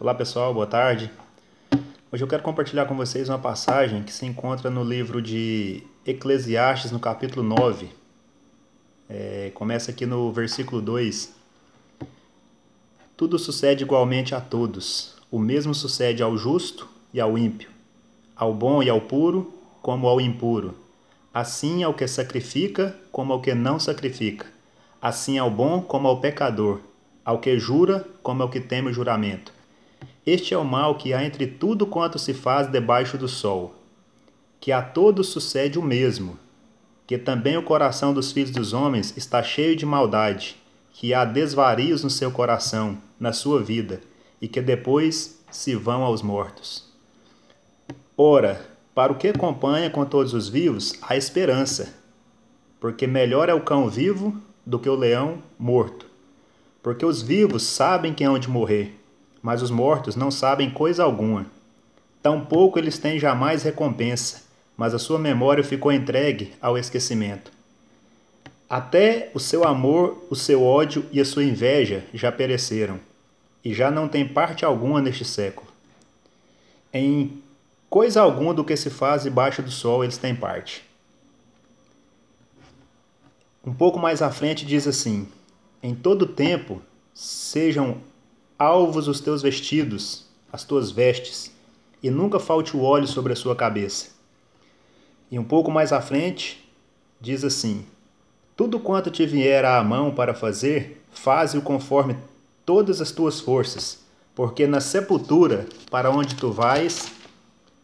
Olá pessoal, boa tarde. Hoje eu quero compartilhar com vocês uma passagem que se encontra no livro de Eclesiastes, no capítulo 9. Começa aqui no versículo 2. Tudo sucede igualmente a todos. O mesmo sucede ao justo e ao ímpio, ao bom e ao puro, como ao impuro. Assim ao que sacrifica, como ao que não sacrifica. Assim ao bom, como ao pecador. Ao que jura, como ao que teme o juramento. Este é o mal que há entre tudo quanto se faz debaixo do sol, que a todos sucede o mesmo, que também o coração dos filhos dos homens está cheio de maldade, que há desvarios no seu coração, na sua vida, e que depois se vão aos mortos. Ora, para o que acompanha com todos os vivos, há esperança, porque melhor é o cão vivo do que o leão morto, porque os vivos sabem que hão de morrer, mas os mortos não sabem coisa alguma. Tampouco eles têm jamais recompensa, mas a sua memória ficou entregue ao esquecimento. Até o seu amor, o seu ódio e a sua inveja já pereceram, e já não têm parte alguma neste século. Em coisa alguma do que se faz debaixo do sol eles têm parte. Um pouco mais à frente diz assim: em todo tempo sejam alvos os teus vestidos, as tuas vestes, e nunca falte o óleo sobre a sua cabeça. E um pouco mais à frente, diz assim: tudo quanto te vier à mão para fazer, faze-o conforme todas as tuas forças, porque na sepultura, para onde tu vais,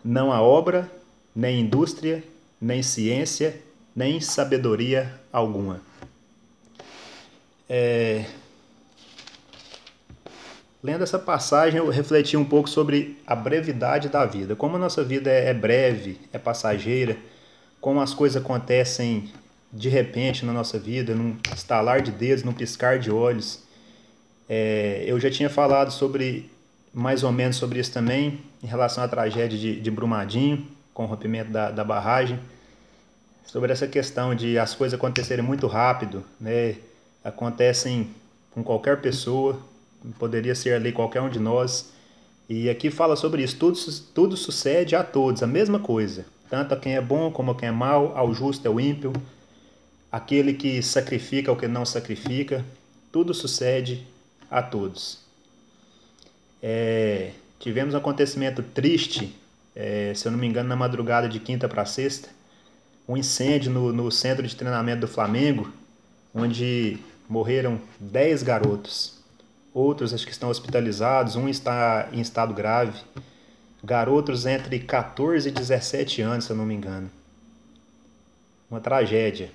não há obra, nem indústria, nem ciência, nem sabedoria alguma. Lendo essa passagem, eu refleti um pouco sobre a brevidade da vida. Como a nossa vida é breve, é passageira, como as coisas acontecem de repente na nossa vida, num estalar de dedos, num piscar de olhos. Eu já tinha falado sobre, mais ou menos sobre isso também, em relação à tragédia de Brumadinho, com o rompimento da barragem, sobre essa questão de as coisas acontecerem muito rápido, né? Acontecem com qualquer pessoa, poderia ser ali qualquer um de nós. E aqui fala sobre isso, tudo sucede a todos, a mesma coisa. Tanto a quem é bom como a quem é mau, ao justo e ao ímpio, aquele que sacrifica ao que não sacrifica, tudo sucede a todos. Tivemos um acontecimento triste, se eu não me engano, na madrugada de quinta para sexta, um incêndio no centro de treinamento do Flamengo, onde morreram 10 garotos. Outros acho que estão hospitalizados, um está em estado grave. Garotos entre 14 e 17 anos, se eu não me engano. Uma tragédia.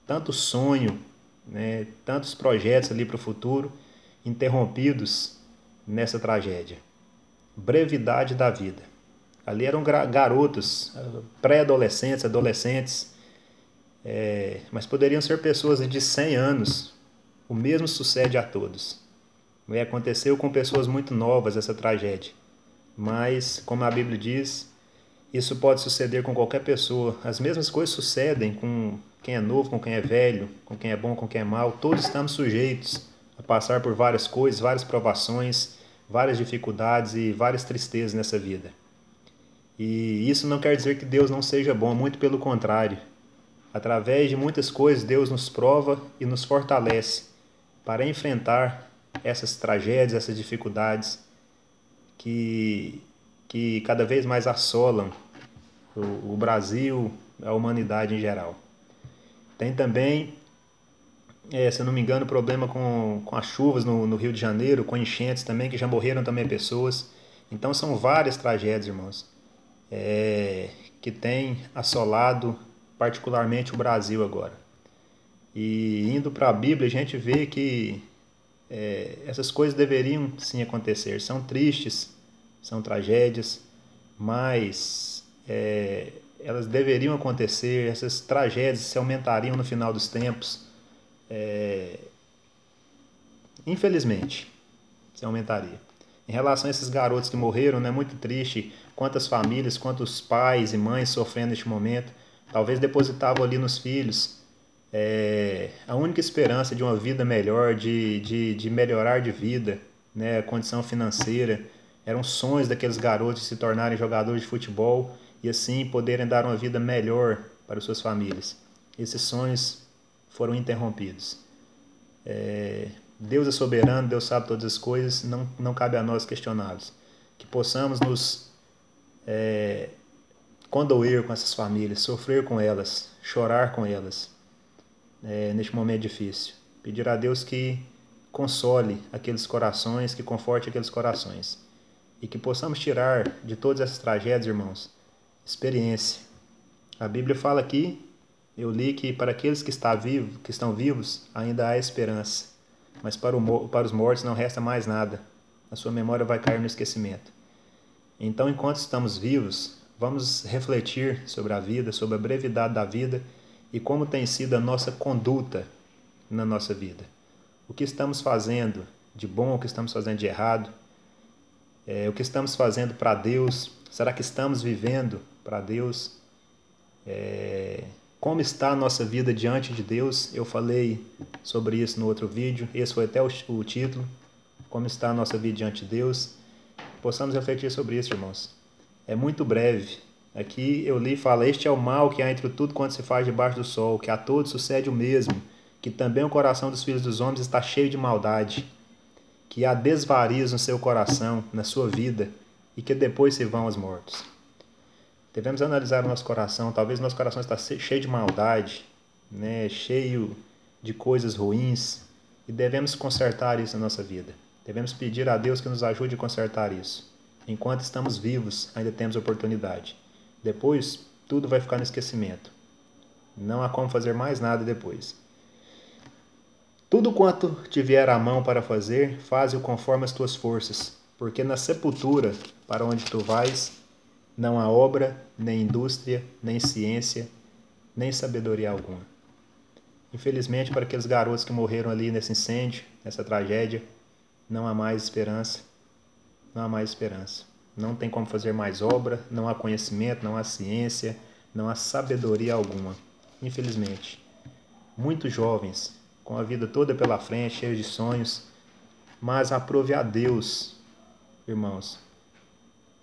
Tanto sonho, né, tantos projetos ali para o futuro, interrompidos nessa tragédia. Brevidade da vida. Ali eram garotos, pré-adolescentes, adolescentes, mas poderiam ser pessoas de 100 anos. O mesmo sucede a todos. Aconteceu com pessoas muito novas essa tragédia, mas, como a Bíblia diz, isso pode suceder com qualquer pessoa. As mesmas coisas sucedem com quem é novo, com quem é velho, com quem é bom, com quem é mau. Todos estamos sujeitos a passar por várias coisas, várias provações, várias dificuldades e várias tristezas nessa vida. E isso não quer dizer que Deus não seja bom, muito pelo contrário. Através de muitas coisas, Deus nos prova e nos fortalece para enfrentar essas tragédias, essas dificuldades que cada vez mais assolam o Brasil, a humanidade em geral. Tem também, se eu não me engano, problema com as chuvas no Rio de Janeiro, com enchentes também, que já morreram também pessoas. Então são várias tragédias, irmãos, que têm assolado particularmente o Brasil agora. E indo para a Bíblia, a gente vê que essas coisas deveriam sim acontecer. São tristes, são tragédias, mas elas deveriam acontecer. Essas tragédias se aumentariam no final dos tempos. Infelizmente, se aumentaria. Em relação a esses garotos que morreram, é muito triste quantas famílias, quantos pais e mães sofrendo neste momento. Talvez depositavam ali nos filhos a única esperança de uma vida melhor, de melhorar de vida, né, a condição financeira, Eram sonhos daqueles garotos de se tornarem jogadores de futebol e assim poderem dar uma vida melhor para suas famílias. Esses sonhos foram interrompidos. Deus é soberano, Deus sabe todas as coisas, não cabe a nós questioná-los. Que possamos nos condoer com essas famílias, sofrer com elas, chorar com elas neste momento difícil. Pedir a Deus que console aqueles corações, que conforte aqueles corações. E que possamos tirar de todas essas tragédias, irmãos, experiência. A Bíblia fala aqui, eu li que para aqueles que estão vivos ainda há esperança, mas para os mortos não resta mais nada. A sua memória vai cair no esquecimento. Então, enquanto estamos vivos, vamos refletir sobre a vida, sobre a brevidade da vida e como tem sido a nossa conduta na nossa vida. O que estamos fazendo de bom, o que estamos fazendo de errado, o que estamos fazendo para Deus, será que estamos vivendo para Deus? Como está a nossa vida diante de Deus? Eu falei sobre isso no outro vídeo, esse foi até o título, como está a nossa vida diante de Deus. Possamos refletir sobre isso, irmãos. É muito breve. Aqui eu li e fala, este é o mal que há entre tudo quanto se faz debaixo do sol, que a todos sucede o mesmo, que também o coração dos filhos dos homens está cheio de maldade, que há desvarios no seu coração, na sua vida, e que depois se vão aos mortos. Devemos analisar o nosso coração, talvez nosso coração está cheio de maldade, cheio de coisas ruins, e devemos consertar isso na nossa vida. Devemos pedir a Deus que nos ajude a consertar isso. Enquanto estamos vivos, ainda temos oportunidade. Depois, tudo vai ficar no esquecimento. Não há como fazer mais nada depois. Tudo quanto te vier à mão para fazer, faze-o conforme as tuas forças, porque na sepultura, para onde tu vais, não há obra, nem indústria, nem ciência, nem sabedoria alguma. Infelizmente, para aqueles garotos que morreram ali nesse incêndio, nessa tragédia, não há mais esperança. Não há mais esperança. Não tem como fazer mais obra, não há conhecimento, não há ciência, não há sabedoria alguma. Infelizmente. Muitos jovens, com a vida toda pela frente, cheios de sonhos, mas aprove a Deus, irmãos,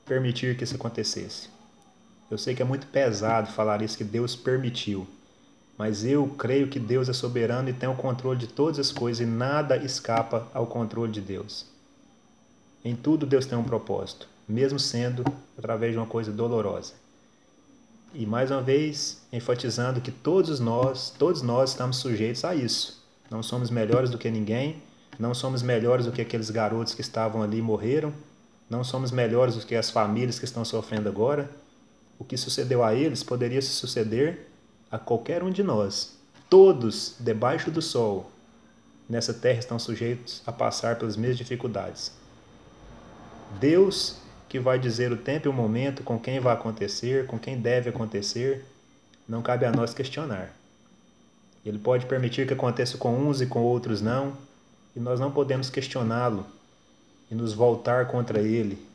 permitir que isso acontecesse. Eu sei que é muito pesado falar isso, que Deus permitiu, mas eu creio que Deus é soberano e tem o controle de todas as coisas e nada escapa ao controle de Deus. Em tudo Deus tem um propósito, mesmo sendo através de uma coisa dolorosa. E mais uma vez, enfatizando que todos nós estamos sujeitos a isso. Não somos melhores do que ninguém, não somos melhores do que aqueles garotos que estavam ali e morreram, não somos melhores do que as famílias que estão sofrendo agora. O que sucedeu a eles poderia se suceder a qualquer um de nós. Todos, debaixo do sol, nessa terra estão sujeitos a passar pelas mesmas dificuldades. Deus que vai dizer o tempo e o momento com quem vai acontecer, com quem deve acontecer, não cabe a nós questionar. Ele pode permitir que aconteça com uns e com outros não, e nós não podemos questioná-lo e nos voltar contra ele,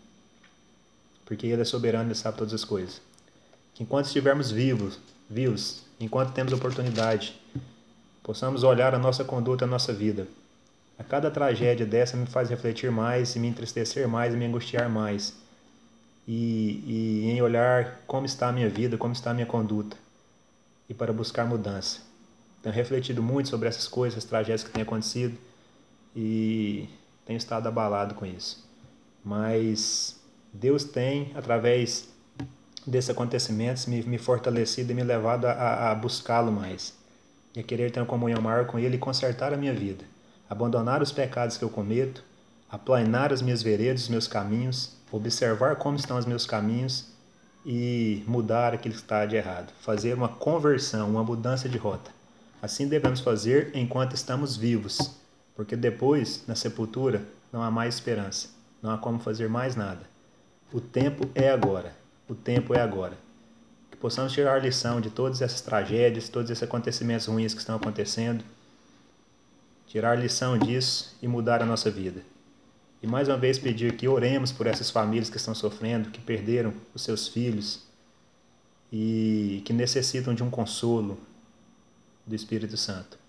porque ele é soberano e sabe todas as coisas. Que enquanto estivermos vivos, enquanto temos oportunidade, possamos olhar a nossa conduta, a nossa vida. A cada tragédia dessa me faz refletir mais, e me entristecer mais, e me angustiar mais. E em olhar como está a minha vida, como está a minha conduta. E para buscar mudança. Tenho refletido muito sobre essas coisas, as tragédias que têm acontecido. E tenho estado abalado com isso. Mas Deus tem, através desses acontecimentos, me fortalecido e me levado a buscá-lo mais. E a querer ter uma comunhão maior com Ele e consertar a minha vida. Abandonar os pecados que eu cometo, aplanar as minhas veredas, os meus caminhos, observar como estão os meus caminhos e mudar aquilo que está de errado. Fazer uma conversão, uma mudança de rota. Assim devemos fazer enquanto estamos vivos, porque depois, na sepultura, não há mais esperança. Não há como fazer mais nada. O tempo é agora. O tempo é agora. Que possamos tirar lição de todas essas tragédias, todos esses acontecimentos ruins que estão acontecendo, tirar lição disso e mudar a nossa vida. E mais uma vez pedir que oremos por essas famílias que estão sofrendo, que perderam os seus filhos e que necessitam de um consolo do Espírito Santo.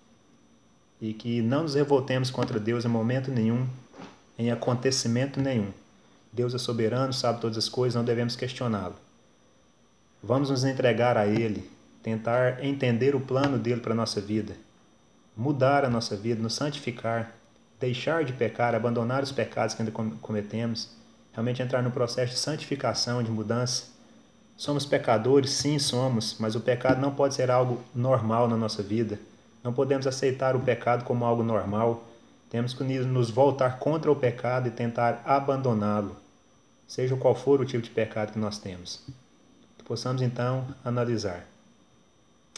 E que não nos revoltemos contra Deus em momento nenhum, em acontecimento nenhum. Deus é soberano, sabe todas as coisas, não devemos questioná-lo. Vamos nos entregar a Ele, tentar entender o plano dele para a nossa vida, mudar a nossa vida, nos santificar, deixar de pecar, abandonar os pecados que ainda cometemos, realmente entrar no processo de santificação, de mudança. Somos pecadores? Sim, somos, mas o pecado não pode ser algo normal na nossa vida. Não podemos aceitar o pecado como algo normal. Temos que nos voltar contra o pecado e tentar abandoná-lo, seja qual for o tipo de pecado que nós temos. Que possamos então analisar.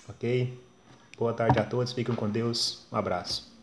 Ok? Boa tarde a todos, fiquem com Deus, um abraço.